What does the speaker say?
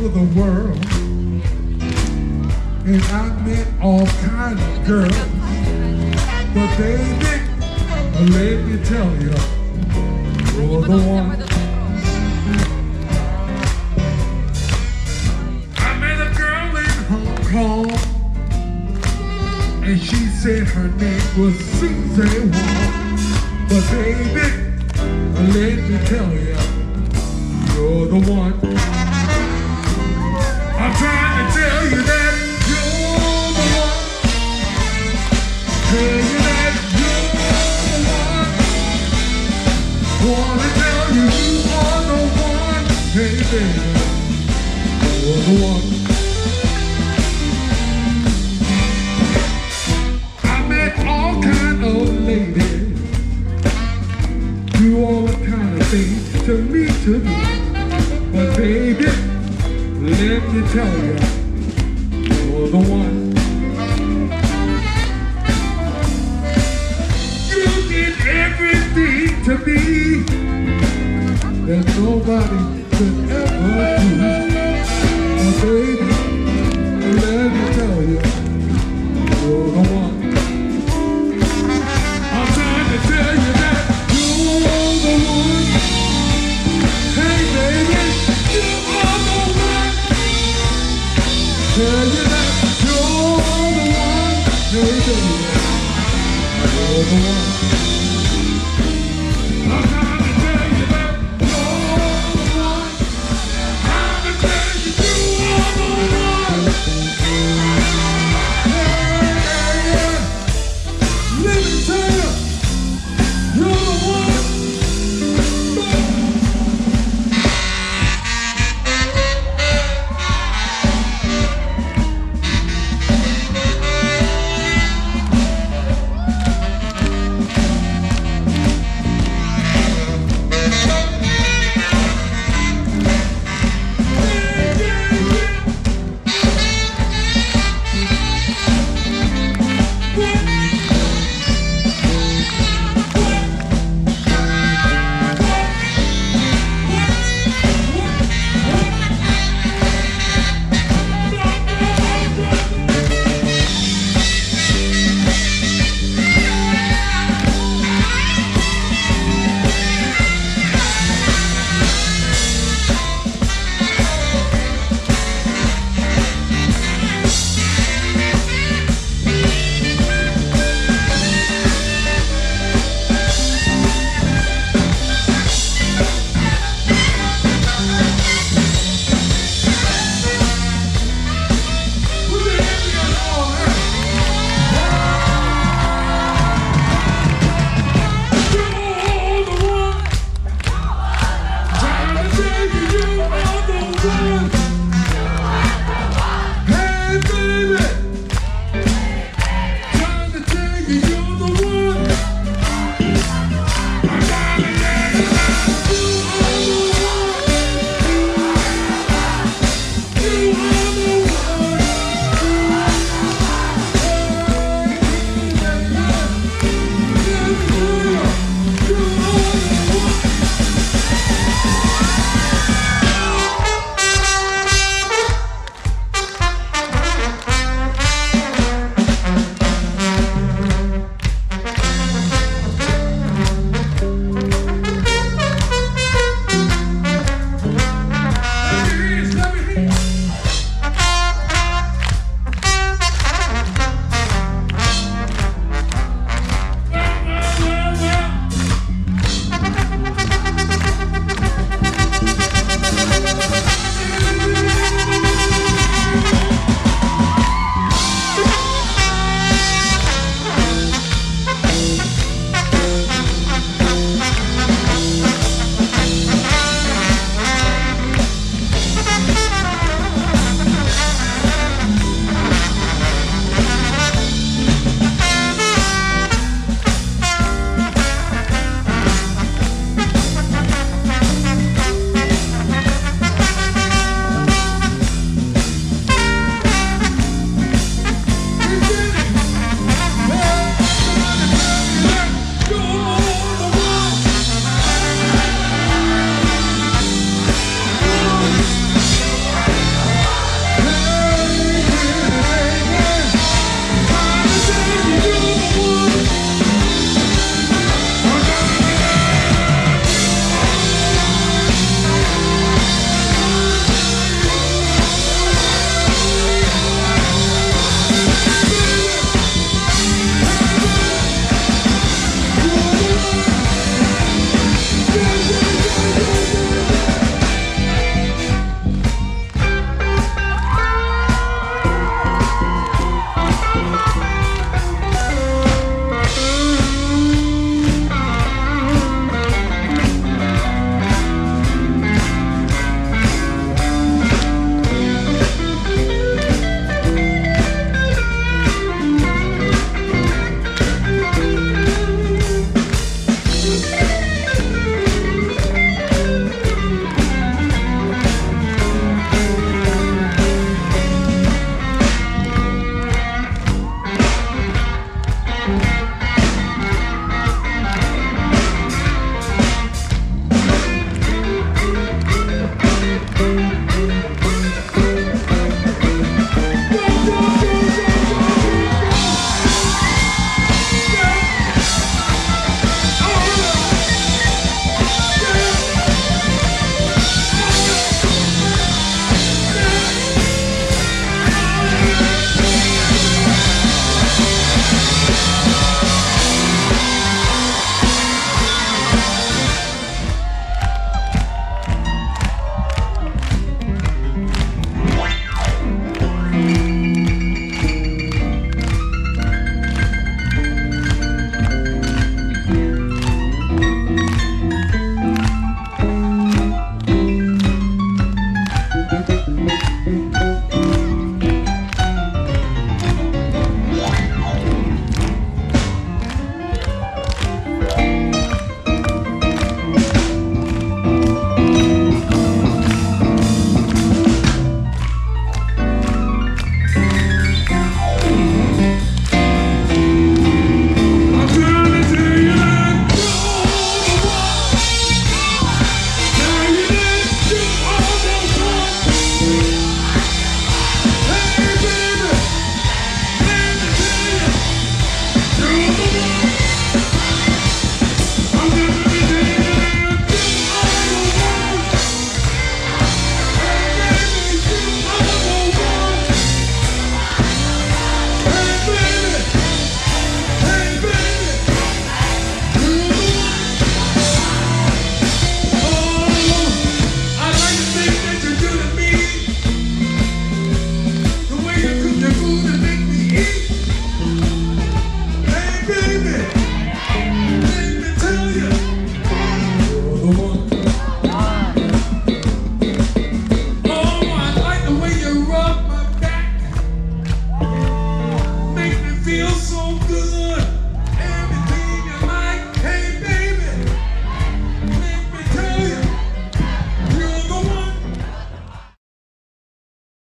over the world, and I met all kinds of girls. But baby, let me tell you, you're the one. I met a girl in Hong Kong, and she said her name was Susie Wong. But baby, let me tell you, you're the one. I'm trying to tell you that you're the one. Tell you that you're the one. Wanna tell you you are the one. Hey baby, you're the one. I met all kind of ladies, do all the kind of things to me. But baby, let me tell you, you're the one. You did everything to me that nobody could ever do. But baby, let me tell you, you're the one. I'm trying to tell you that you're the one. Hey baby, you are the one. Tell you that you're the one. Hey baby, you're the one.